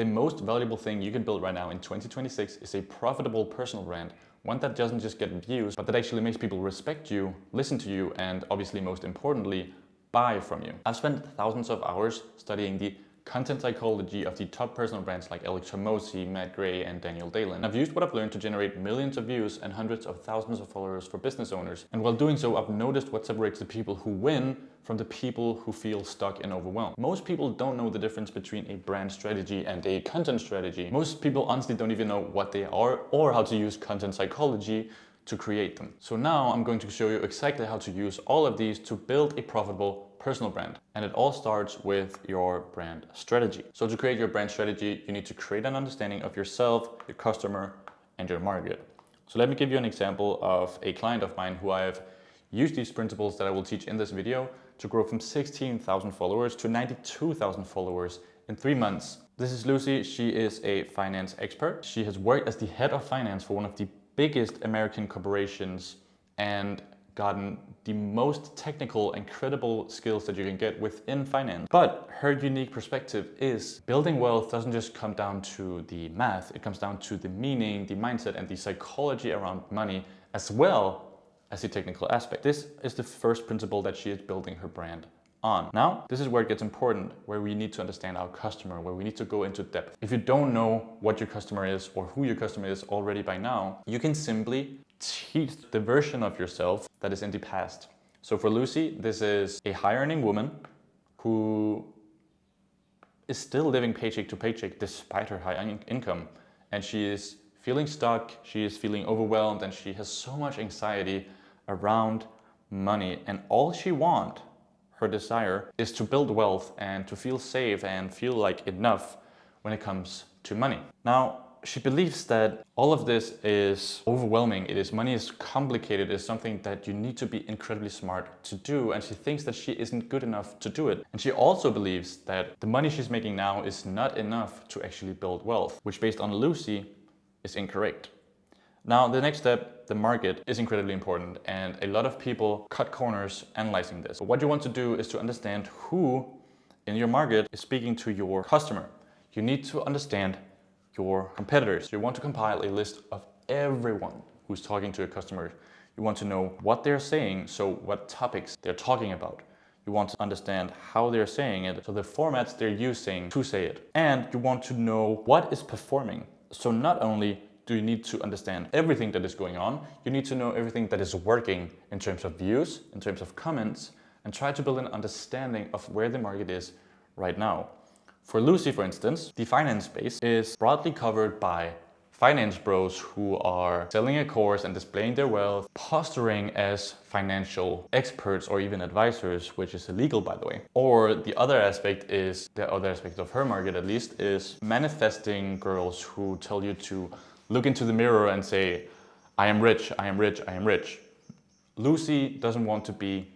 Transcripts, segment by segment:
The most valuable thing you can build right now in 2026 is a profitable personal brand. One that doesn't just get views, but that actually makes people respect you, listen to you, and obviously most importantly, buy from you. I've spent thousands of hours studying the content psychology of the top personal brands like Alex Hormozi, Matt Gray, and Daniel Dalen. I've used what I've learned to generate millions of views and hundreds of thousands of followers for business owners. And while doing so, I've noticed what separates the people who win from the people who feel stuck and overwhelmed. Most people don't know the difference between a brand strategy and a content strategy. Most people honestly don't even know what they are or how to use content psychology to create them. So now I'm going to show you exactly how to use all of these to build a profitable personal brand. And it all starts with your brand strategy. So to create your brand strategy, you need to create an understanding of yourself, your customer, and your market. So let me give you an example of a client of mine who I have used these principles that I will teach in this video to grow from 16,000 followers to 92,000 followers in 3 months. This is Lucy. She is a finance expert. She has worked as the head of finance for one of the biggest American corporations and gotten the most technical and credible skills that you can get within finance. But her unique perspective is building wealth doesn't just come down to the math, it comes down to the meaning, the mindset, and the psychology around money, as well as the technical aspect. This is the first principle that she is building her brand on. Now, this is where it gets important, where we need to understand our customer, where we need to go into depth. If you don't know what your customer is or who your customer is already by now, you can simply teach the version of yourself that is in the past. So for Lucy, this is a high earning woman who is still living paycheck to paycheck despite her high income. And she is feeling stuck, she is feeling overwhelmed, and she has so much anxiety around money. And all she wants, her desire, is to build wealth and to feel safe and feel like enough when it comes to money. Now, she believes that all of this is overwhelming. Money is complicated. It's something that you need to be incredibly smart to do. And she thinks that she isn't good enough to do it. And she also believes that the money she's making now is not enough to actually build wealth, which based on Lucy is incorrect. Now, the next step, the market, is incredibly important, and a lot of people cut corners analyzing this. But what you want to do is to understand who in your market is speaking to your customer. You need to understand your competitors. You want to compile a list of everyone who's talking to a customer. You want to know what they're saying, so what topics they're talking about. You want to understand how they're saying it, so the formats they're using to say it. And you want to know what is performing. So not only do you need to understand everything that is going on, you need to know everything that is working in terms of views, in terms of comments, and try to build an understanding of where the market is right now. For Lucy, for instance, the finance space is broadly covered by finance bros who are selling a course and displaying their wealth, posturing as financial experts or even advisors, which is illegal, by the way. Or the other aspect of her market at least, is manifesting girls who tell you to look into the mirror and say, I am rich, I am rich, I am rich. Lucy doesn't want to be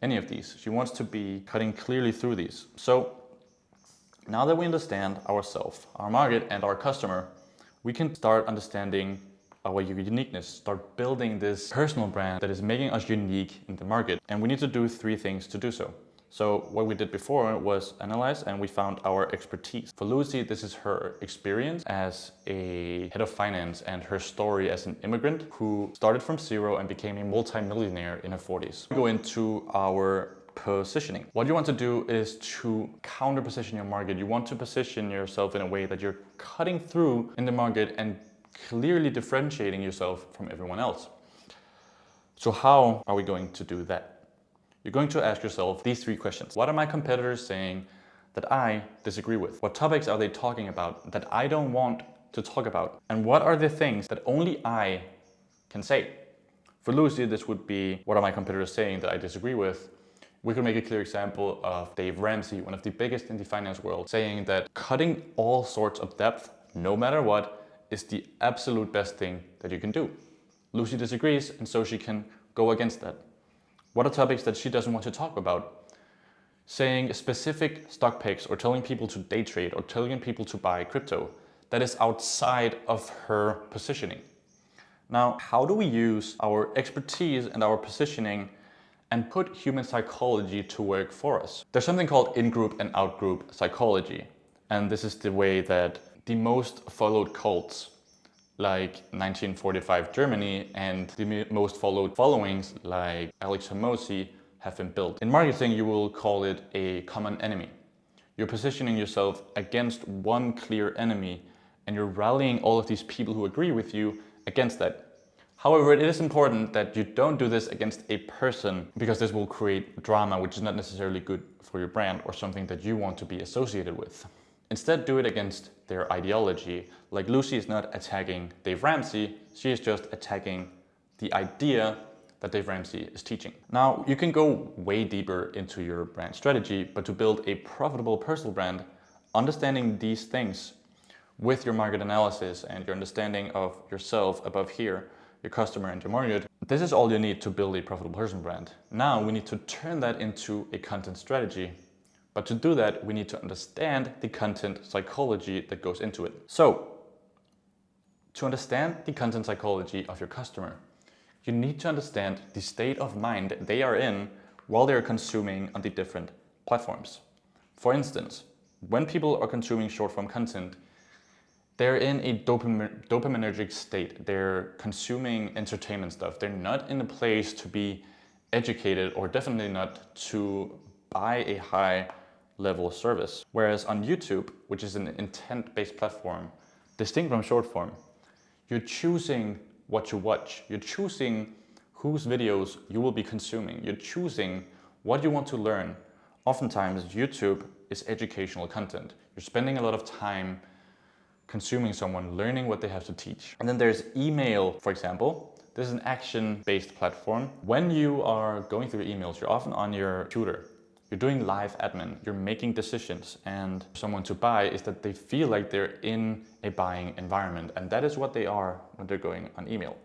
any of these. She wants to be cutting clearly through these. So now that we understand ourselves, our market, and our customer, we can start understanding our uniqueness, start building this personal brand that is making us unique in the market. And we need to do 3 things to do so. So what we did before was analyze, and we found our expertise. For Lucy, this is her experience as a head of finance and her story as an immigrant who started from zero and became a multi-millionaire in her 40s. We go into our positioning. What you want to do is to counter position your market. You want to position yourself in a way that you're cutting through in the market and clearly differentiating yourself from everyone else. So how are we going to do that? You're going to ask yourself these 3 questions. What are my competitors saying that I disagree with? What topics are they talking about that I don't want to talk about? And what are the things that only I can say? For Lucy, this would be, what are my competitors saying that I disagree with? We could make a clear example of Dave Ramsey, one of the biggest in the finance world, saying that cutting all sorts of depth, no matter what, is the absolute best thing that you can do. Lucy disagrees, and so she can go against that. What are topics that she doesn't want to talk about? Saying specific stock picks or telling people to day trade or telling people to buy crypto, that is outside of her positioning. Now, how do we use our expertise and our positioning and put human psychology to work for us? There's something called in-group and out-group psychology. And this is the way that the most followed cults, like 1945 Germany, and the most followed followings, like Alex Hormozi, have been built. In marketing, you will call it a common enemy. You're positioning yourself against one clear enemy, and you're rallying all of these people who agree with you against that. However, it is important that you don't do this against a person, because this will create drama, which is not necessarily good for your brand or something that you want to be associated with. Instead, do it against their ideology. Like, Lucy is not attacking Dave Ramsey, she is just attacking the idea that Dave Ramsey is teaching. Now, you can go way deeper into your brand strategy, but to build a profitable personal brand, understanding these things with your market analysis and your understanding of yourself above here, your customer and your market, this is all you need to build a profitable personal brand. Now we need to turn that into a content strategy. But to do that, we need to understand the content psychology that goes into it. So, to understand the content psychology of your customer, you need to understand the state of mind they are in while they're consuming on the different platforms. For instance, when people are consuming short-form content, they're in a dopaminergic state. They're consuming entertainment stuff. They're not in a place to be educated, or definitely not to buy a high level service. Whereas on YouTube, which is an intent-based platform, distinct from short form, you're choosing what you watch. You're choosing whose videos you will be consuming. You're choosing what you want to learn. Oftentimes, YouTube is educational content. You're spending a lot of time consuming someone, learning what they have to teach. And then there's email, for example. This is an action-based platform. When you are going through emails, you're often on your computer. You're doing live admin, you're making decisions, and someone to buy is that they feel like they're in a buying environment, and that is what they are when they're going on email.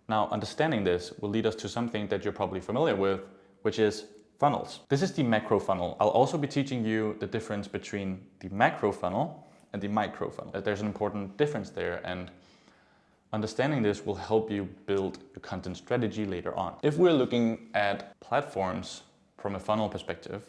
Now, understanding this will lead us to something that you're probably familiar with, which is funnels. This is the macro funnel. I'll also be teaching you the difference between the macro funnel and the micro funnel. There's an important difference there, and understanding this will help you build your content strategy later on. If we're looking at platforms from a funnel perspective,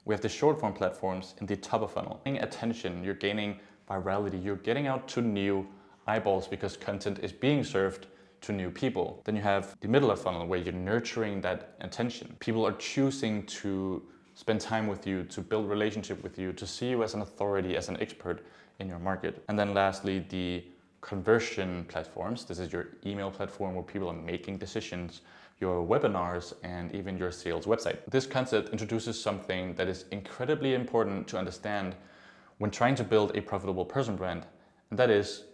we have the short form platforms in the top of funnel. You're gaining attention, you're gaining virality, you're getting out to new eyeballs because content is being served to new people. Then you have the middle of funnel where you're nurturing that attention. People are choosing to spend time with you, to build relationship with you, to see you as an authority, as an expert in your market. And then lastly, the conversion platforms. This is your email platform where people are making decisions, your webinars, and even your sales website. This concept introduces something that is incredibly important to understand when trying to build a profitable personal brand. And that is,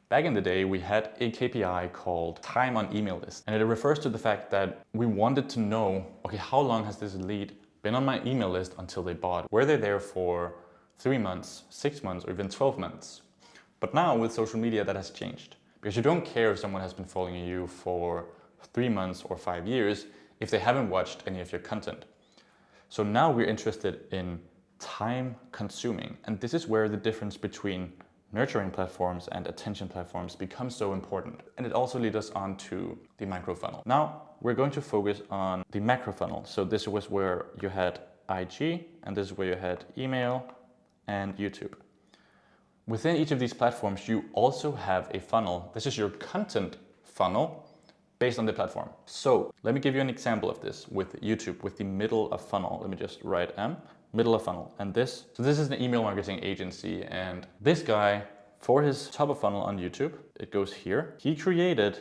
back in the day, we had a KPI called time on email list. And it refers to the fact that we wanted to know, okay, how long has this lead been on my email list until they bought? Were they there for 3 months, 6 months, or even 12 months? But now with social media, that has changed, because you don't care if someone has been following you for 3 months or 5 years if they haven't watched any of your content. So now we're interested in time consuming. And this is where the difference between nurturing platforms and attention platforms becomes so important. And it also leads us on to the micro funnel. Now we're going to focus on the macro funnel. So this was where you had IG, and this is where you had email and YouTube. Within each of these platforms, you also have a funnel. This is your content funnel based on the platform. So let me give you an example of this with YouTube, with the middle of funnel. Let me just write middle of funnel. And this is an email marketing agency. And this guy, for his top of funnel on YouTube, it goes here. He created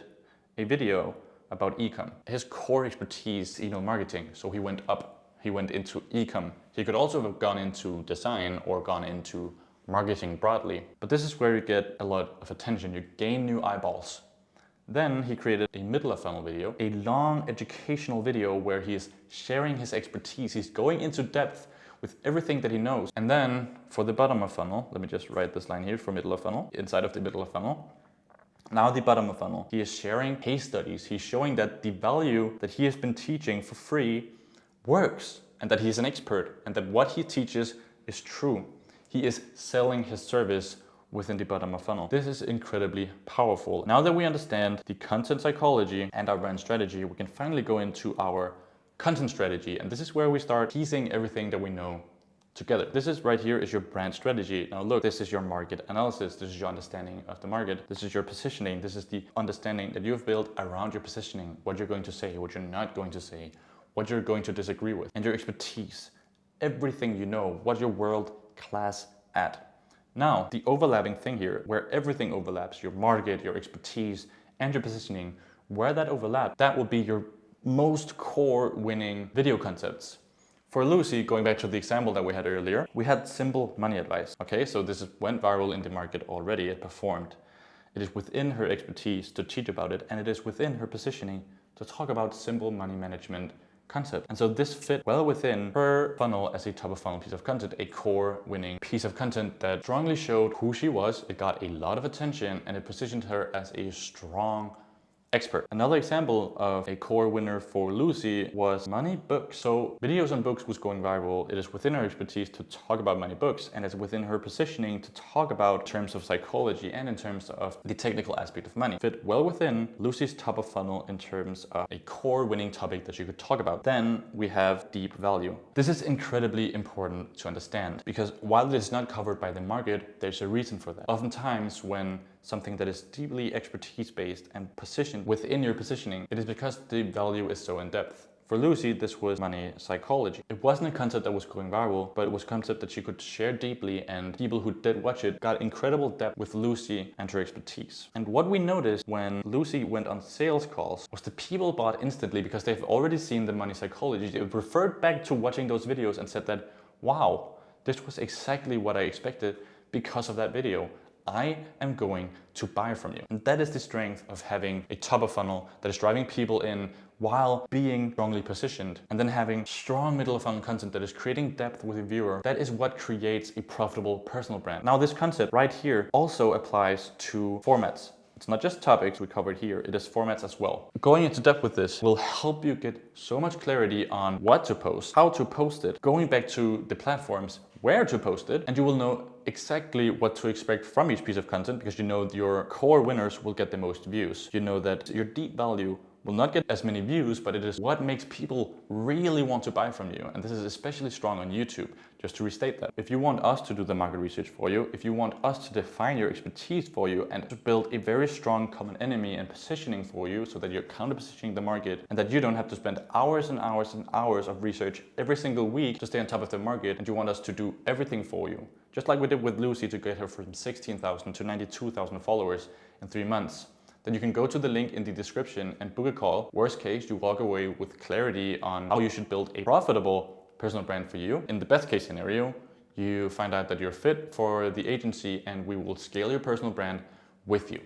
a video about e-com. His core expertise is email marketing. So he went up, he went into e-com. He could also have gone into design or gone into marketing broadly. But this is where you get a lot of attention. You gain new eyeballs. Then he created a middle of funnel video, a long educational video where he is sharing his expertise. He's going into depth with everything that he knows. And then for the bottom of funnel, let me just write this line here for middle of funnel, inside of the middle of funnel. Now the bottom of funnel, he is sharing case studies. He's showing that the value that he has been teaching for free works, and that he's an expert, and that what he teaches is true. He is selling his service within the bottom of funnel. This is incredibly powerful. Now that we understand the content psychology and our brand strategy, we can finally go into our content strategy. And this is where we start piecing everything that we know together. This is right here is your brand strategy. Now look, this is your market analysis. This is your understanding of the market. This is your positioning. This is the understanding that you've built around your positioning, what you're going to say, what you're not going to say, what you're going to disagree with, and your expertise. Everything you know, what you're world class at. Now, the overlapping thing here, where everything overlaps, your market, your expertise, and your positioning, where that overlaps, that will be your most core winning video concepts. For Lucy, going back to the example that we had earlier, we had simple money advice. Okay, so went viral in the market already, it performed. It is within her expertise to teach about it, and it is within her positioning to talk about simple money management concept. And so this fit well within her funnel as a top of funnel piece of content, a core winning piece of content that strongly showed who she was. It got a lot of attention and it positioned her as a strong expert. Another example of a core winner for Lucy was money books. So videos on books was going viral. It is within her expertise to talk about money books, and it's within her positioning to talk about terms of psychology and in terms of the technical aspect of money. Fit well within Lucy's top of funnel in terms of a core winning topic that she could talk about. Then we have deep value. This is incredibly important to understand because while it is not covered by the market, there's a reason for that. Oftentimes when something that is deeply expertise based and positioned within your positioning, it is because the value is so in depth. For Lucy, this was money psychology. It wasn't a concept that was going viral, but it was a concept that she could share deeply, and people who did watch it got incredible depth with Lucy and her expertise. And what we noticed when Lucy went on sales calls was the people bought instantly because they've already seen the money psychology. They referred back to watching those videos and said that, wow, this was exactly what I expected because of that video. I am going to buy from you. And that is the strength of having a top of funnel that is driving people in while being strongly positioned, and then having strong middle of funnel content that is creating depth with the viewer. That is what creates a profitable personal brand. Now this concept right here also applies to formats. It's not just topics we covered here, it is formats as well. Going into depth with this will help you get so much clarity on what to post, how to post it, going back to the platforms, where to post it, and you will know exactly what to expect from each piece of content because you know your core winners will get the most views. You know that your deep value will not get as many views, but it is what makes people really want to buy from you. And this is especially strong on YouTube, just to restate that. If you want us to do the market research for you, if you want us to define your expertise for you and to build a very strong common enemy and positioning for you so that you're counter positioning the market and that you don't have to spend hours and hours and hours of research every single week to stay on top of the market, and you want us to do everything for you, just like we did with Lucy to get her from 16,000 to 92,000 followers in 3 months, then you can go to the link in the description and book a call. Worst case, you walk away with clarity on how you should build a profitable personal brand for you. In the best case scenario, you find out that you're fit for the agency and we will scale your personal brand with you.